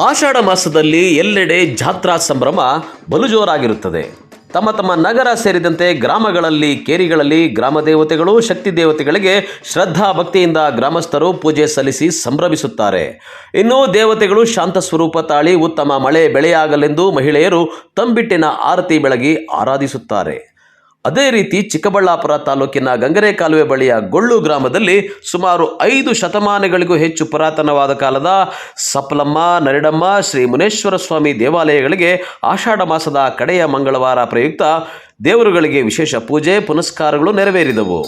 ಆಷಾಢ ಮಾಸದಲ್ಲಿ ಎಲ್ಲೆಡೆ ಜಾತ್ರಾ ಸಂಭ್ರಮ ಬಲು ಜೋರಾಗಿರುತ್ತದೆ. ತಮ್ಮ ತಮ್ಮ ನಗರ ಸೇರಿದಂತೆ ಗ್ರಾಮಗಳಲ್ಲಿ, ಕೇರಿಗಳಲ್ಲಿ ಗ್ರಾಮ ದೇವತೆಗಳು, ಶಕ್ತಿ ದೇವತೆಗಳಿಗೆ ಶ್ರದ್ಧಾ ಭಕ್ತಿಯಿಂದ ಗ್ರಾಮಸ್ಥರು ಪೂಜೆ ಸಲ್ಲಿಸಿ ಸಂಭ್ರಮಿಸುತ್ತಾರೆ. ಇನ್ನು ದೇವತೆಗಳು ಶಾಂತ ಸ್ವರೂಪ ತಾಳಿ ಉತ್ತಮ ಮಳೆ ಬೆಳೆಯಾಗಲೆಂದು ಮಹಿಳೆಯರು ತಂಬಿಟ್ಟಿನ ಆರತಿ ಬೆಳಗಿ ಆರಾಧಿಸುತ್ತಾರೆ. ಅದೇ ರೀತಿ ಚಿಕ್ಕಬಳ್ಳಾಪುರ ತಾಲೂಕಿನ ಗಂಗರೆ ಕಾಲುವೆ ಬಳಿಯ ಗೊಳ್ಳು ಗ್ರಾಮದಲ್ಲಿ ಸುಮಾರು 5 ಶತಮಾನಗಳಿಗೂ ಹೆಚ್ಚು ಪುರಾತನವಾದ ಕಾಲದ ಸಪ್ಲಮ್ಮ, ನರಿಡಮ್ಮ, ಶ್ರೀ ಮುನೇಶ್ವರ ಸ್ವಾಮಿ ದೇವಾಲಯಗಳಿಗೆ ಆಷಾಢ ಮಾಸದ ಕಡೆಯ ಮಂಗಳವಾರ ಪ್ರಯುಕ್ತ ದೇವರುಗಳಿಗೆ ವಿಶೇಷ ಪೂಜೆ ಪುನಸ್ಕಾರಗಳು ನೆರವೇರಿದವು.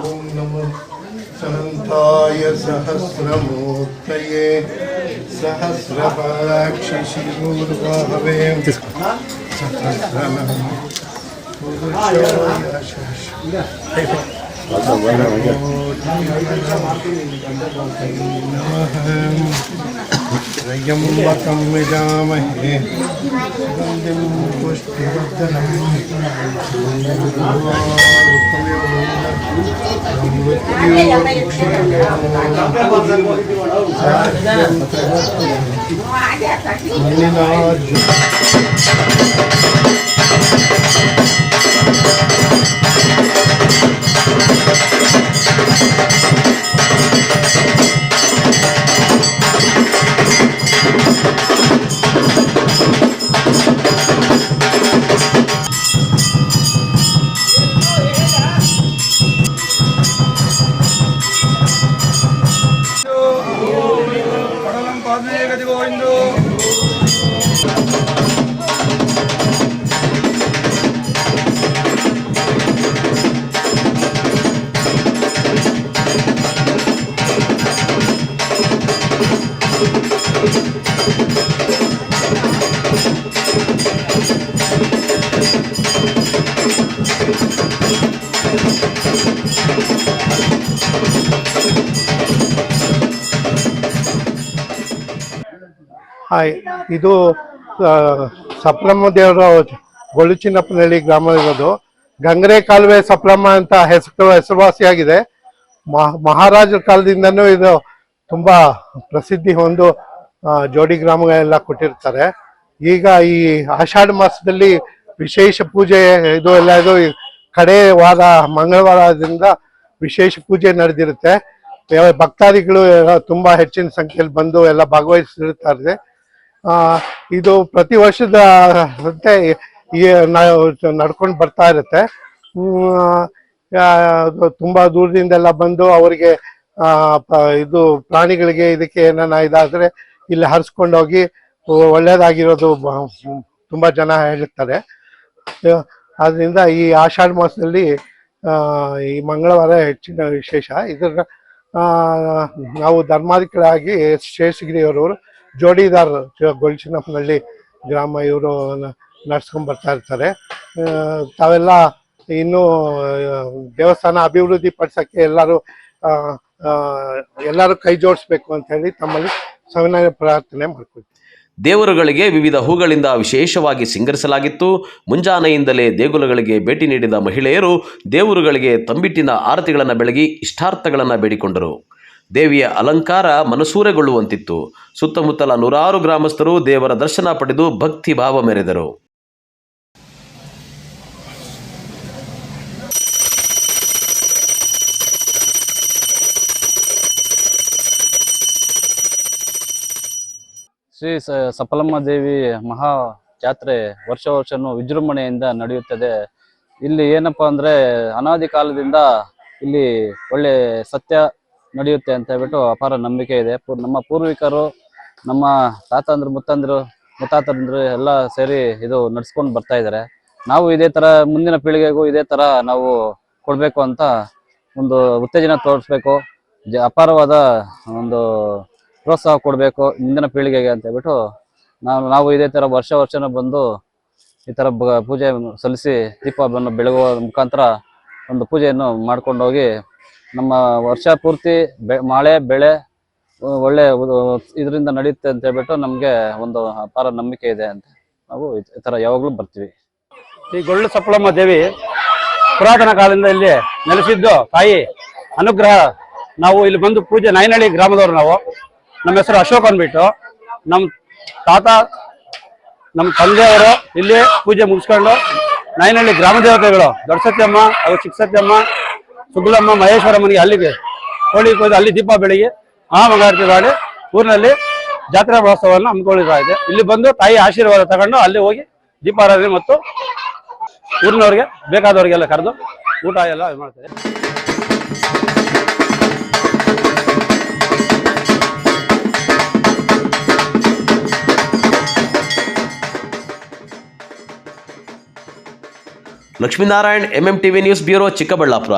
ओम नमो अनंताय सहस्रमूर्तये सहस्रपाक्षि शिरोर्वाहवे त्र्यम्बकं यजामहे सुगन्धिं पुष्टिवर्धनम् ಹಾಯ್, ಇದು ಸಪ್ಲಮ್ಮ ದೇವರ ಗೊಳುಚಿನಪ್ಪನಹಳ್ಳಿ ಗ್ರಾಮ ಇರೋದು. ಗಂಗರೆ ಕಾಲುವೆ ಸಪ್ಲಮ್ಮ ಅಂತ ಹೆಸರುವಾಸಿಯಾಗಿದೆ. ಮಹಾರಾಜರ ಕಾಲದಿಂದನೂ ಇದು ತುಂಬಾ ಪ್ರಸಿದ್ಧಿ ಹೊಂದು ಜೋಡಿ ಗ್ರಾಮಗಳೆಲ್ಲ ಕೊಟ್ಟಿರ್ತಾರೆ. ಈಗ ಈ ಆಷಾಢ ಮಾಸದಲ್ಲಿ ವಿಶೇಷ ಪೂಜೆ ಇದು ಕಡೆ ವಾರ ಮಂಗಳವಾರದಿಂದ ವಿಶೇಷ ಪೂಜೆ ನಡೆದಿರುತ್ತೆ. ಭಕ್ತಾದಿಗಳು ತುಂಬಾ ಹೆಚ್ಚಿನ ಸಂಖ್ಯೆಯಲ್ಲಿ ಬಂದು ಎಲ್ಲ ಭಾಗವಹಿಸಿರ್ತಾರೆ. ಇದು ಪ್ರತಿ ವರ್ಷದ ನಡ್ಕೊಂಡು ಬರ್ತಾ ಇರುತ್ತೆ. ತುಂಬಾ ದೂರದಿಂದೆಲ್ಲ ಬಂದು ಅವರಿಗೆ ಇದು ಪ್ರಾಣಿಗಳಿಗೆ ಇದಕ್ಕೆ ಏನಾನ ಇದಾದ್ರೆ ಇಲ್ಲಿ ಹರಿಸ್ಕೊಂಡೋಗಿ ಒಳ್ಳೇದಾಗಿರೋದು ತುಂಬಾ ಜನ ಹೇಳ್ತಾರೆ. ಆದ್ರಿಂದ ಈ ಆಷಾಢ ಮಾಸದಲ್ಲಿ ಈ ಮಂಗಳವಾರ ಹೆಚ್ಚಿನ ವಿಶೇಷ. ಇದರ ನಾವು ಧರ್ಮಾಧಿಕಾರಿಯಾಗಿ ಶೇಷಗಿರಿಯವರು ಜೋಡಿದಾರ್ ಗೊಳುಚಿನಪ್ಪನಹಳ್ಳಿ ಗ್ರಾಮ ಇವರು ನಡ್ಸ್ಕೊಂಡ್ ಬರ್ತಾ ಇರ್ತಾರೆ. ತಾವೆಲ್ಲ ಇನ್ನೂ ದೇವಸ್ಥಾನ ಅಭಿವೃದ್ಧಿ ಪಡಿಸಕ್ಕೆ ಎಲ್ಲರೂ ಕೈ ಜೋಡಿಸ್ಬೇಕು ಅಂತ ಹೇಳಿ ತಮ್ಮಲ್ಲಿ ಸವಿನಯ ಪ್ರಾರ್ಥನೆ ಮಾಡ್ಕೊಳ್ತೀವಿ. ದೇವರುಗಳಿಗೆ ವಿವಿಧ ಹೂಗಳಿಂದ ವಿಶೇಷವಾಗಿ ಸಿಂಗರಿಸಲಾಗಿತ್ತು. ಮುಂಜಾನೆಯಿಂದಲೇ ದೇಗುಲಗಳಿಗೆ ಭೇಟಿ ನೀಡಿದ ಮಹಿಳೆಯರು ದೇವರುಗಳಿಗೆ ತಂಬಿಟ್ಟಿನ ಆರತಿಗಳನ್ನು ಬೆಳಗಿ ಇಷ್ಟಾರ್ಥಗಳನ್ನು ಬೇಡಿಕೊಂಡರು. ದೇವಿಯ ಅಲಂಕಾರ ಮನಸೂರೆಗೊಳ್ಳುವಂತಿತ್ತು. ಸುತ್ತಮುತ್ತಲ ನೂರಾರು ಗ್ರಾಮಸ್ಥರು ದೇವರ ದರ್ಶನ ಪಡೆದು ಭಕ್ತಿ ಭಾವ ಮೆರೆದರು. ಶ್ರೀ ಸಪ್ಲಮ್ಮ ದೇವಿ ಮಹಾ ಜಾತ್ರೆ ವರ್ಷನೂ ವಿಜೃಂಭಣೆಯಿಂದ ನಡೆಯುತ್ತದೆ. ಇಲ್ಲಿ ಏನಪ್ಪಾ ಅಂದ್ರೆ ಅನಾದಿ ಕಾಲದಿಂದ ಇಲ್ಲಿ ಒಳ್ಳೆ ಸತ್ಯ ನಡೆಯುತ್ತೆ ಅಂತ ಹೇಳ್ಬಿಟ್ಟು ಅಪಾರ ನಂಬಿಕೆ ಇದೆ. ನಮ್ಮ ಪೂರ್ವಿಕರು, ನಮ್ಮ ತಾತಂದ್ರು, ಮುತ್ತಾತಂದ್ರು ಎಲ್ಲ ಸೇರಿ ಇದು ನಡ್ಸ್ಕೊಂಡು ಬರ್ತಾ ಇದ್ದಾರೆ. ನಾವು ಇದೇ ತರ ಮುಂದಿನ ಪೀಳಿಗೆಗೂ ಇದೇ ತರ ನಾವು ಕೊಡ್ಬೇಕು ಅಂತ ಒಂದು ಉತ್ತೇಜನ ತೋರಿಸ್ಬೇಕು. ಅಪಾರವಾದ ಒಂದು ಪ್ರೋತ್ಸಾಹ ಕೊಡಬೇಕು ಮುಂದಿನ ಪೀಳಿಗೆಗೆ ಅಂತ ಹೇಳ್ಬಿಟ್ಟು ನಾವು ಇದೇ ಥರ ವರ್ಷನೂ ಬಂದು ಈ ಥರ ಪೂಜೆ ಸಲ್ಲಿಸಿ ದೀಪವನ್ನು ಬೆಳಗುವ ಮುಖಾಂತರ ಒಂದು ಪೂಜೆಯನ್ನು ಮಾಡ್ಕೊಂಡು ಹೋಗಿ ನಮ್ಮ ವರ್ಷ ಪೂರ್ತಿ ಮಳೆ ಬೆಳೆ ಒಳ್ಳೆ ಇದರಿಂದ ನಡೆಯುತ್ತೆ ಅಂತ ಹೇಳ್ಬಿಟ್ಟು ನಮಗೆ ಒಂದು ಅಪಾರ ನಂಬಿಕೆ ಇದೆ ಅಂತ ನಾವು ಈ ಥರ ಯಾವಾಗಲೂ ಬರ್ತೀವಿ. ಈ ಗೊಳ್ಳು ಸಪ್ಪಳಮ್ಮ ದೇವಿ ಪುರಾತನ ಕಾಲದಿಂದ ಇಲ್ಲಿ ನೆಲೆಸಿದ್ದು ತಾಯಿ ಅನುಗ್ರಹ. ನಾವು ಇಲ್ಲಿ ಬಂದು ಪೂಜೆ ನಾಯನಹಳ್ಳಿ ಗ್ರಾಮದವರು. ನಮ್ಮ ಹೆಸರು ಅಶೋಕ್ ಅಂದ್ಬಿಟ್ಟು, ನಮ್ಮ ತಾತ ನಮ್ಮ ತಂದೆಯವರು ಇಲ್ಲಿ ಪೂಜೆ ಮುಗಿಸ್ಕೊಂಡು ನಾಯನಹಳ್ಳಿ ಗ್ರಾಮ ದೇವತೆಗಳು ದೊಡ್ಡ ಸತ್ಯಮ್ಮ, ಹಾಗೂ ಚಿಕ್ಕ ಸತ್ಯಮ್ಮ, ಸುಗ್ಲಮ್ಮ, ಮಹೇಶ್ವರಮ್ಮನಿಗೆ ಅಲ್ಲಿಗೆ ಹೋಳಿ ಕೊಯ್ದು ಅಲ್ಲಿ ದೀಪ ಬೆಳಗ್ಗೆ ಮಹಾಮಂಗಳಾರತಿ ಮಾಡಿ ಊರಿನಲ್ಲಿ ಜಾತ್ರಾ ಮಹೋತ್ಸವವನ್ನು ಹಮ್ಮಿಕೊಳ್ಳುತ್ತಾ ಇದೆ. ಇಲ್ಲಿ ಬಂದು ತಾಯಿ ಆಶೀರ್ವಾದ ತಗೊಂಡು ಅಲ್ಲಿ ಹೋಗಿ ದೀಪಾರಾಧನೆ ಮತ್ತು ಊರಿನವ್ರಿಗೆ ಬೇಕಾದವರಿಗೆಲ್ಲ ಕರೆದು ಊಟ ಎಲ್ಲ ಮಾಡ್ತಾರೆ. Lakshminarayan, MMTV news bureau, Chikkaballapur.